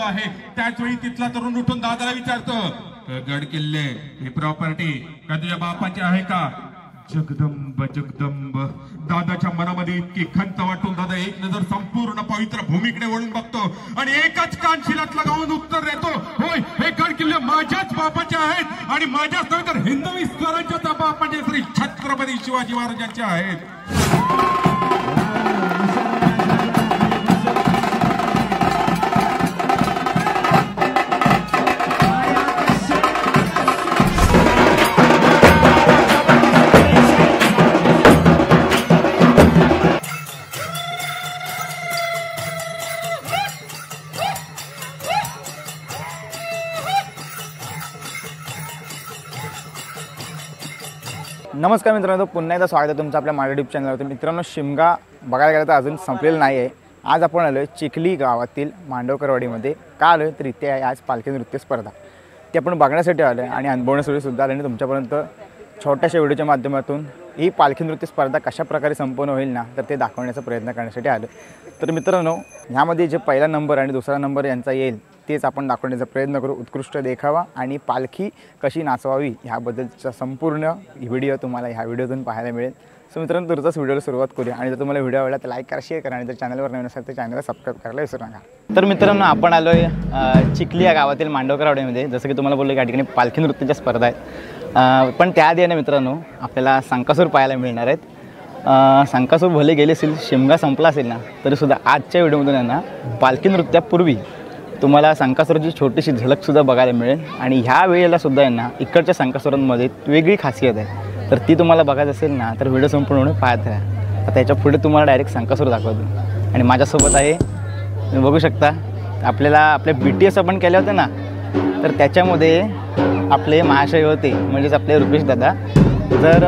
आहे त्याच वेळी तिथला तरुण उठून दादाला विचारतो, गड किल्ले ही प्रॉपर्टी का तुझ्या बापाची आहे का? जगदंब जगदंब दादाच्या मनामध्ये इतकी खंत वाटून दादा एक नजर संपूर्ण पवित्र भूमीकडे वळून बघतो आणि एकच कानशिलात लगावून उत्तर देतो, होय हे गड किल्ले माझ्याच बापाचे आहेत आणि माझ्याच नव्हे तर हिंदवी स्वराज्याचा बाप म्हणजे श्री छत्रपती शिवाजी महाराजांचे आहेत. नमस्कार मित्रांनो, पुन्हा एकदा स्वागत आहे तुमचं आपल्या माझ्या यूट्यूब चॅनलवर. मित्रांनो, शिमगा बघायला गेलं तर अजून संपलेलं नाही आहे. आज आपण आलो आहे चिखली गावातील मांडवकरवाडीमध्ये. का आलो आहे तर इथे आहे आज पालखी नृत्य स्पर्धा. ती आपण बघण्यासाठी आलो आहे आणि अनुभवण्यासाठी सुद्धा आलो आणि तुमच्यापर्यंत छोट्याशा व्हिडिओच्या माध्यमातून ही पालखी नृत्य स्पर्धा कशा प्रकारे संपन्न होईल ना तर ते दाखवण्याचा प्रयत्न करण्यासाठी आलो. तर मित्रांनो, ह्यामध्ये जे पहिला नंबर आणि दुसरा नंबर यांचा येईल तेच आपण दाखवण्याचा प्रयत्न करू. उत्कृष्ट देखावा आणि पालखी कशी नाचवावी ह्याबद्दलचा संपूर्ण व्हिडिओ तुम्हाला ह्या व्हिडिओतून पाहायला मिळेल. सो मित्रांनो, तुरंतच व्हिडिओला सुरुवात करूया आणि जर तुम्हाला व्हिडिओ आवडला तर लाईक करा, शेअर करा आणि जर चॅनलवर नवीन असेल तर चॅनलला सबस्क्राईब करायला विसरू नका. तर मित्रांनो, आपण आलो आहे चिखली या गावातील मांडवकरवाडीमध्ये. जसं की तुम्हाला बोललो या ठिकाणी पालखी नृत्याच्या स्पर्धा आहेत. पण त्याआधी आहे मित्रांनो, आपल्याला संकासूर पाहायला मिळणार आहेत. संकासूर भले गेले असेल, शिमगा संपला असेल ना तरीसुद्धा आजच्या व्हिडिओमधून आहे ना पालखी नृत्यापूर्वी तुम्हाला संकासुराची छोटीशी झलकसुद्धा बघायला मिळेल. आणि ह्या वेळेलासुद्धा आहे ना इकडच्या संकासुरांमध्ये वेगळी खासियत आहे. तर ती तुम्हाला बघायचं असेल ना तर व्हिडिओ संपूर्ण पाहत राहा. आता त्याच्या पुढे तुम्हाला डायरेक्ट संकासूर दाखवतो. आणि माझ्यासोबत आहे, तुम्ही बघू शकता, आपल्याला आपले BTS आपण केले होते ना तर त्याच्यामध्ये आपले महाशय होते, म्हणजेच आपले रुपेश दादा. जर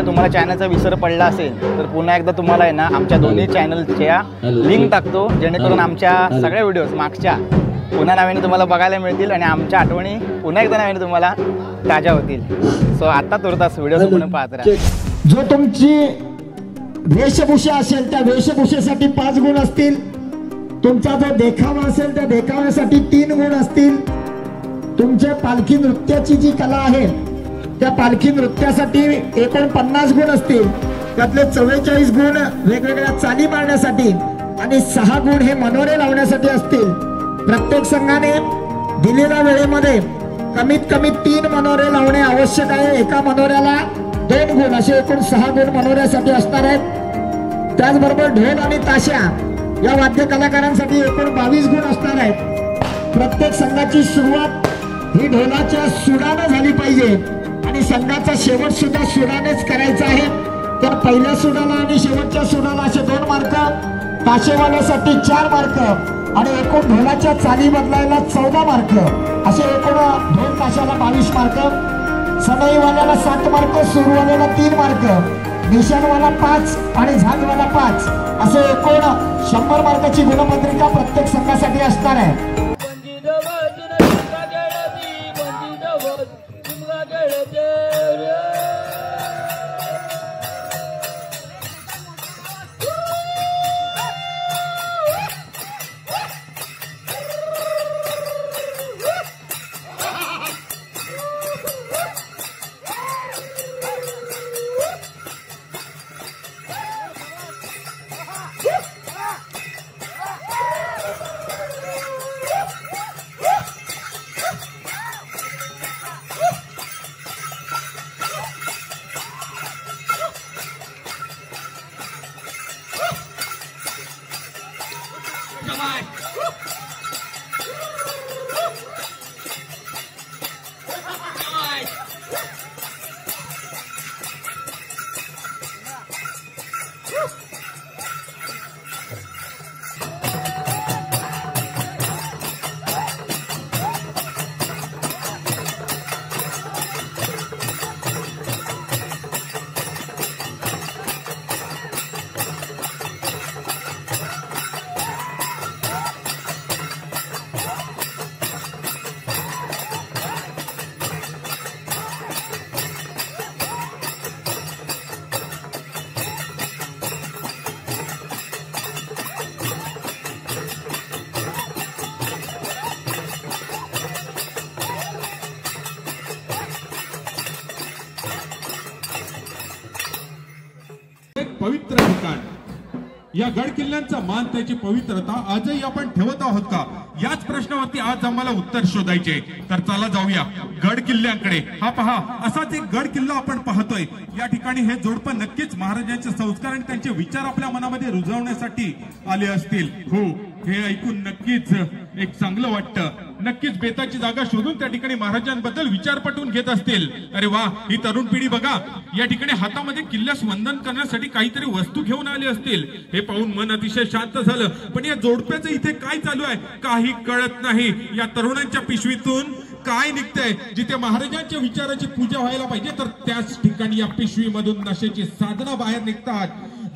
तुम्हाला चॅनलचा विसर पडला असेल तर पुन्हा एकदा तुम्हाला आहे ना आमच्या दोन्ही चॅनलच्या लिंक टाकतो, जेणेकरून आमच्या सगळ्या व्हिडिओज मागच्या पुन्हा नव्याने तुम्हाला बघायला मिळतील आणि आमच्या आठवणी पुन्हा एकदा नव्याने तुम्हाला ताज्या होतील. सो आता तुरंतच व्हिडिओ संपूर्ण पाहत राहा. जो तुमची वेशभूषा असेल त्या वेशभूषेसाठी 5 गुण असतील. तुमचा जो देखावा असेल त्या देखाव्यासाठी 3 गुण असतील. तुमच्या पालखी नृत्याची जी कला आहे त्या पालखी नृत्यासाठी एकूण 50 गुण असतील. त्यातले 44 गुण वेगवेगळ्या चाली मारण्यासाठी आणि 6 गुण हे मनोरे लावण्यासाठी असतील. प्रत्येक संघाने दिलेल्या वेळेमध्ये कमीत कमी 3 मनोरे लावणे आवश्यक आहे. एका मनोऱ्याला 2 गुण असे एकूण 6 गुण मनोऱ्यासाठी असणार आहेत. त्याचबरोबर ढोल आणि ताशा या वाद्य कलाकारांसाठी एकूण 22 गुण असणार आहेत. प्रत्येक संघाची सुरुवात ही ढोलाच्या सुराने झाली पाहिजे आणि संघाचा शेवट सुद्धा सुरानेच करायचा आहे. तर पहिल्या सुराला आणि शेवटच्या सुराला असे 2 मार्क, ताशेवाल्यासाठी 4 मार्क आणि एकूण ढोलाच्या चाली बदलायला 14 मार्क, असे एकूण ढोल ताशाला 22 मार्क, सनईवाल्याला 7 मार्क, सुरवाल्याला 3 मार्क, निशाणवाला 5 आणि झांजवाला 5, असे एकूण 100 मार्काची गुणपत्रिका प्रत्येक संघासाठी असणार आहे. पवित्र ठिकाण, या गड किल्ल्यांचा मान, त्याची पवित्रता आजही आपण ठेवत आहोत का? याच प्रश्नावरती आज आम्हाला उत्तर शोधायचे. तर चला जाऊया गड किल्ल्यांकडे. हा पहा, असाच एक गड किल्ला आपण पाहतोय. या ठिकाणी हे जोडपं नक्कीच महाराजांचे संस्कार आणि त्यांचे विचार आपल्या मनामध्ये रुजवण्यासाठी आले असतील. हो, हे ऐकून नक्कीच एक चांगलं वाटतं. नक्कीच बेताची जागा शोधून त्या ठिकाणी महाराजांबद्दल विचार पटवून घेत असतील. अरे वा, ही तरुण पिढी बघा, या ठिकाणी हातामध्ये किल्ल्यास वंदन करण्यासाठी काहीतरी वस्तू घेऊन आली असतील. हे पाहून मन अतिशय शांत झालं. पण या जोडप्याचं इथे काय चालू आहे काही कळत नाही. या तरुणांच्या पिशवीतून काय निघतंय? जिथे महाराजांच्या विचाराची पूजा व्हायला पाहिजे, तर त्याच ठिकाणी या पिशवीमधून नशेची साधना बाहेर निघतात.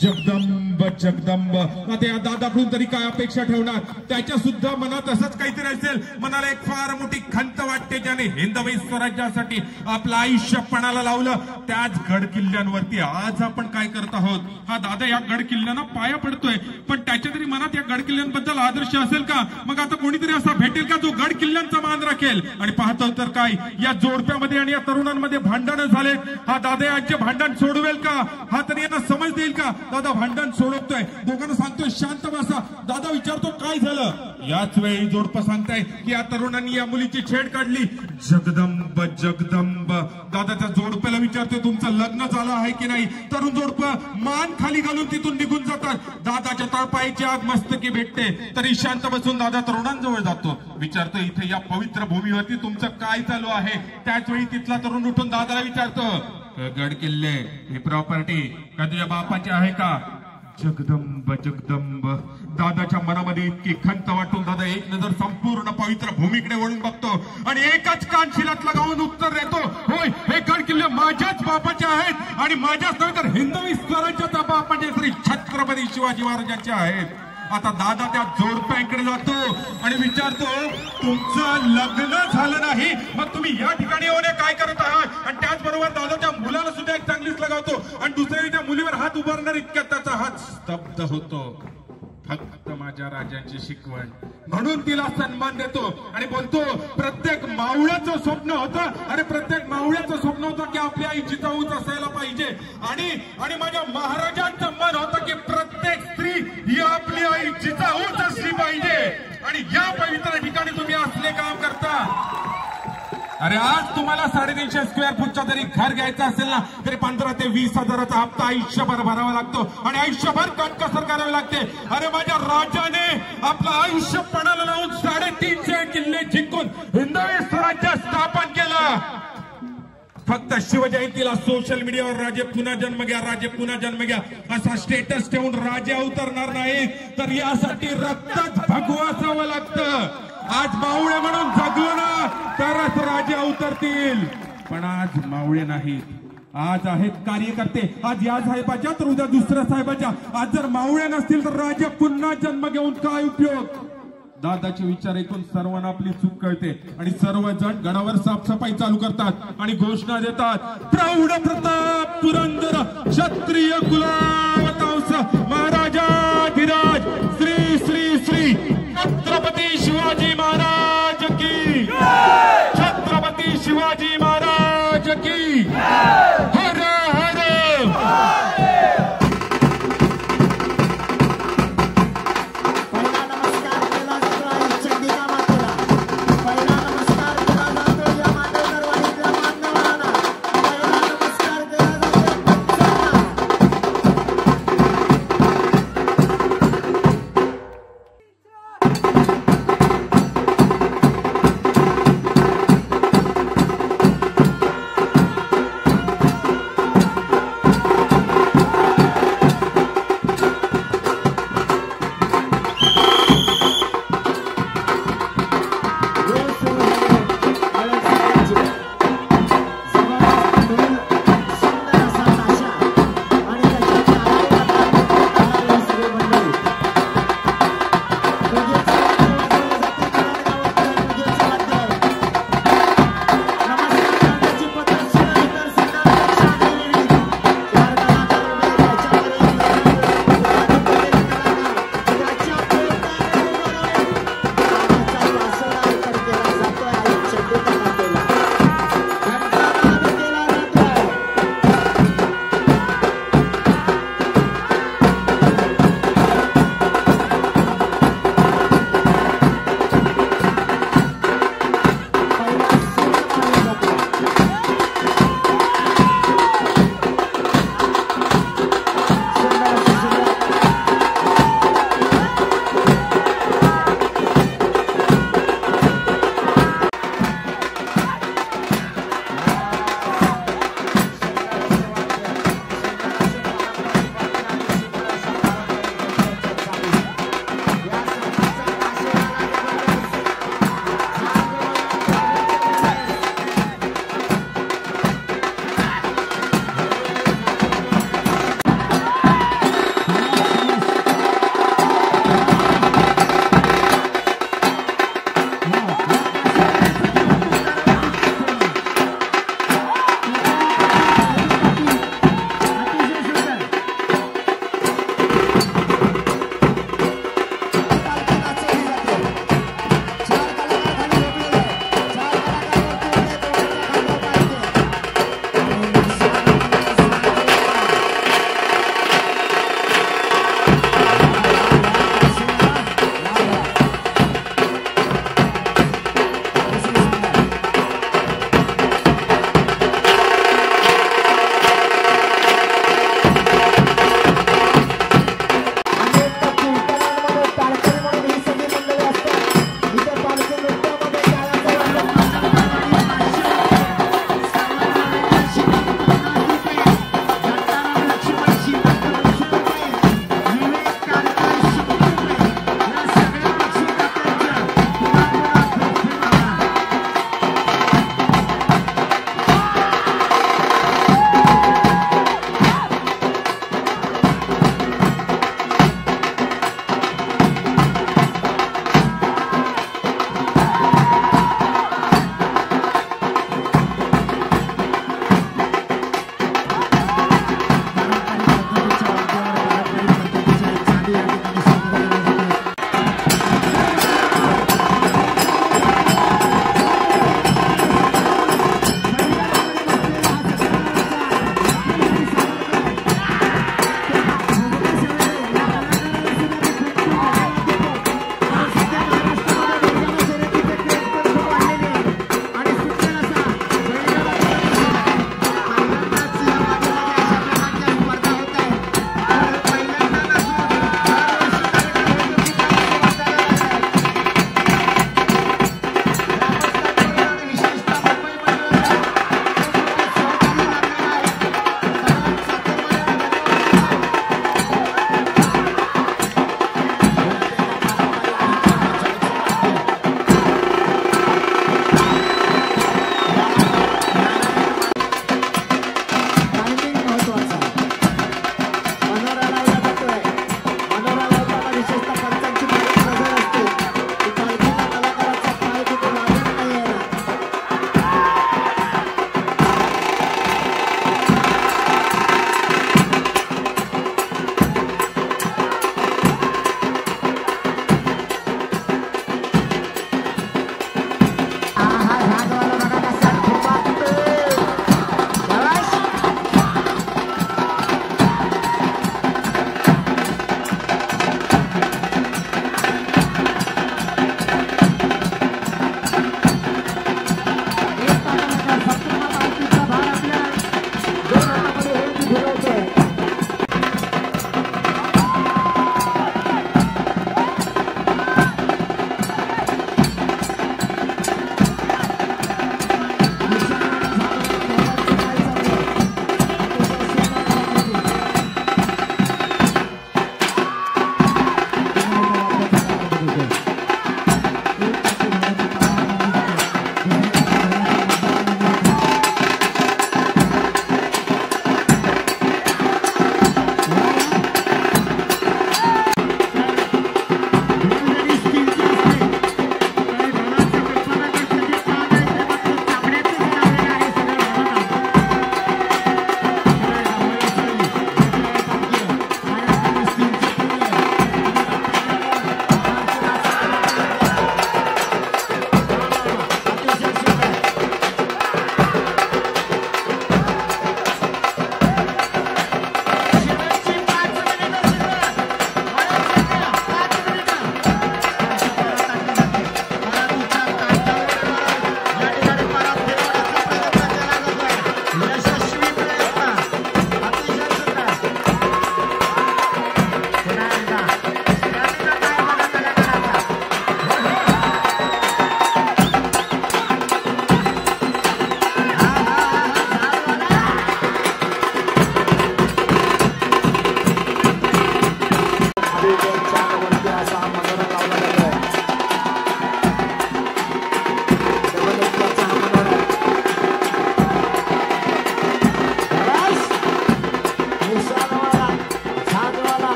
जगदंब जगदंब. आता या दादाकडून तरी काय अपेक्षा ठेवणार? त्याच्या सुद्धा मनात असंच काहीतरी असेल. मनाला एक फार मोठी खंत वाटते, ज्याने हिंदवी स्वराज्यासाठी आपलं आयुष्य पणाला लावलं. त्याच गड किल्ल्यांवरती आज आपण काय करत आहोत? हा दादा या गड किल्ल्यांना पाया पडतोय, पण त्याच्या तरी मनात या गड किल्ल्यांबद्दल आदर्श असेल का? मग आता कोणीतरी असा भेटेल का जो गड किल्ल्यांचा मान राखेल? आणि पाहतो तर काय, या जोडप्यामध्ये आणि या तरुणांमध्ये भांडण झाले. हा दादा यांचे भांडण सोडवेल का? हा तरी यांना समज देईल का? दादा भांडण सोडवतोय, दोघांना सांगतोय शांत बसा. दादा विचारतो काय झालं? याच वेळी जोडपं सांगताय की या तरुणांनी या मुलीची छेड काढली. जगदंब जगदंब. दादाच्या जोडप्याला विचारतोय तुमचं लग्न झालं आहे की नाही? तरुण जोडपं मान खाली घालून तिथून निघून जातात. दादाच्या तळपायाची आग मस्तकी भेटते तरी शांत बसून दादा तरुणांजवळ जातो. विचारतो इथे या पवित्र भूमीवरती तुमचं काय चालू आहे? त्याच वेळी तिथला तरुण उठून दादाला विचारतो, गड किल्ले ही प्रॉपर्टी का तुझ्या बापाची आहे का? जगदंब जगदंब. दादाच्या मनामध्ये इतकी खंत वाटून दादा एक नजर संपूर्ण पवित्र भूमीकडे वळून बघतो आणि एकच कानशिलात लगावून उत्तर देतो, होय, हे गड किल्ले माझ्याच बापाचे आहेत आणि माझ्याच नव्हे तर हिंदवी स्वराज्याचा बाप म्हणजे श्री छत्रपती शिवाजी महाराजांचे आहेत. आता दादा त्या जोडप्यांकडे जातो आणि विचारतो, तुमचं लग्न झालं नाही, मग तुम्ही या ठिकाणी येऊन काय करत आहात? आणि त्याचबरोबर दादा त्या मुलाला सुद्धा एक चांगलीच लगावतो आणि दुसऱ्या त्या मुलीवर हात उभारणार इतक्यात त्याचा हात स्तब्ध होतो. फक्त माझ्या राजांची शिकवण म्हणून तिला सन्मान देतो आणि बोलतो, प्रत्येक मावळ्याचं स्वप्न होतं, अरे प्रत्येक मावळ्याचं स्वप्न होतं की आपली आई जिजाऊच असायला पाहिजे. आणि माझ्या महाराजांचं मन होतं की प्रत्येक स्त्री ही आपली आई जिजाऊच असली पाहिजे. आणि या पवित्र ठिकाणी तुम्ही असले काम करता. अरे आज तुम्हाला 350 स्क्वेअर फूटचा जरी घर घ्यायचं असेल ना, तरी 15 ते 20 हजाराचा हप्ता आयुष्यभर भरावा लागतो आणि आयुष्यभर काटकसर करावी लागते. अरे माझ्या राजाने आपलं आयुष्य पणाला लावून 350 किल्ले जिंकून हिंदवी स्वराज्य स्थापन केलं. फक्त शिवजयंतीला सोशल मीडियावर राजे पुन्हा जन्म घ्या, राजे पुन्हा जन्म घ्या असा स्टेटस ठेवून राजे अवतरणार नाही, तर यासाठी रक्तच भगवासावं लागतं. आज मावळे म्हणून जगलो ना तरच राजे अवतरतील. पण आज मावळे नाहीत, आज आहेत कार्यकर्ते. आज या साहेबाच्या तर उद्या दुसऱ्या साहेबाच्या. आज जर मावळे नसतील तर राजे पुन्हा जन्म घेऊन काय उपयोग? दादाचे विचार ऐकून सर्वांना आपली चूक कळते आणि सर्वजण गडावर साफसफाई चालू करतात आणि घोषणा देतात, प्रौढ प्रताप पुरंदर क्षत्रिय कुलावतांस महाराजाधिराज श्री श्री श्री छत्रपती शिवाजी महाराज की, छत्रपती शिवाजी महाराज की. हर हर.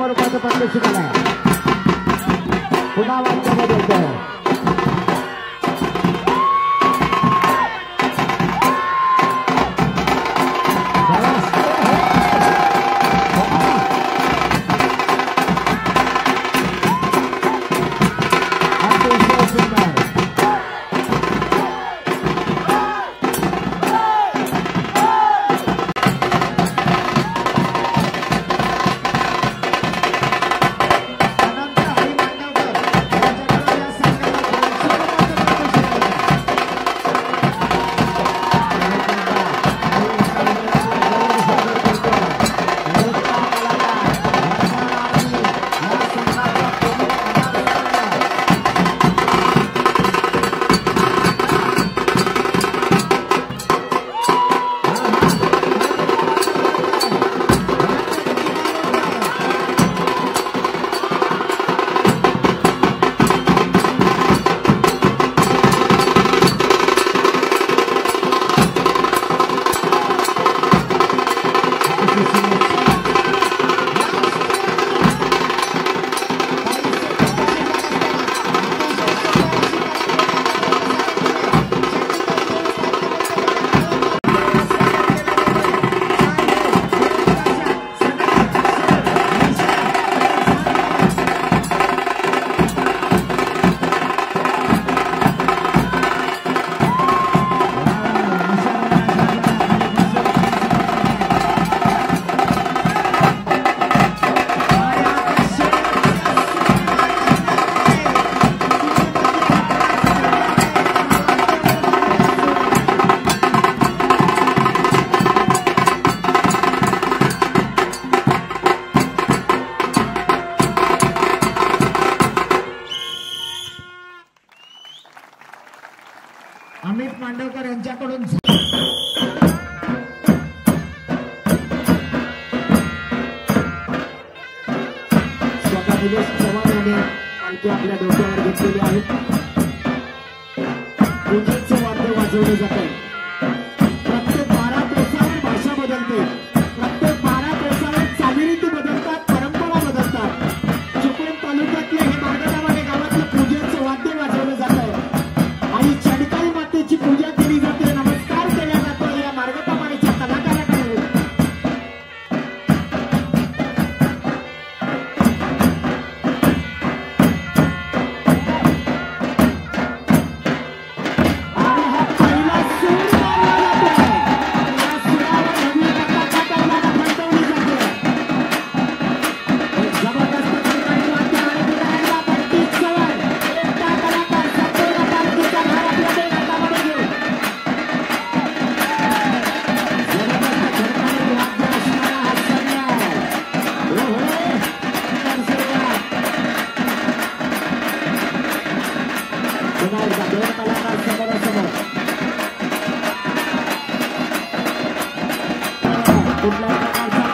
रुपयाचं पारितोषिक आलं. पुन्हा वाटतं देतो. अमित मांडवकर यांच्याकडून स्वतः निलेश चव्हाण यांनी पालखी आपल्या डोक्यावर घेतलेली आहे. पूजेचं वाद्य वाजवलं जाते. प्रत्येक 12 दिवसावर भाषा बदलते. प्रत्येक 12 दिवसावर चालीरीती बदलतात, परंपरा बदलतात. चिपळूण तालुक्यातले हे मार्गदावाडे गावातलं पूजेचं वाद्य वाजवलं जात आहे आणि चंडिकाई मातेची पूजा केली जाते. नमस्कार केला जातो या मार्गदावाडीच्या कलाकारांकडे. कुठल्या प्रकारचा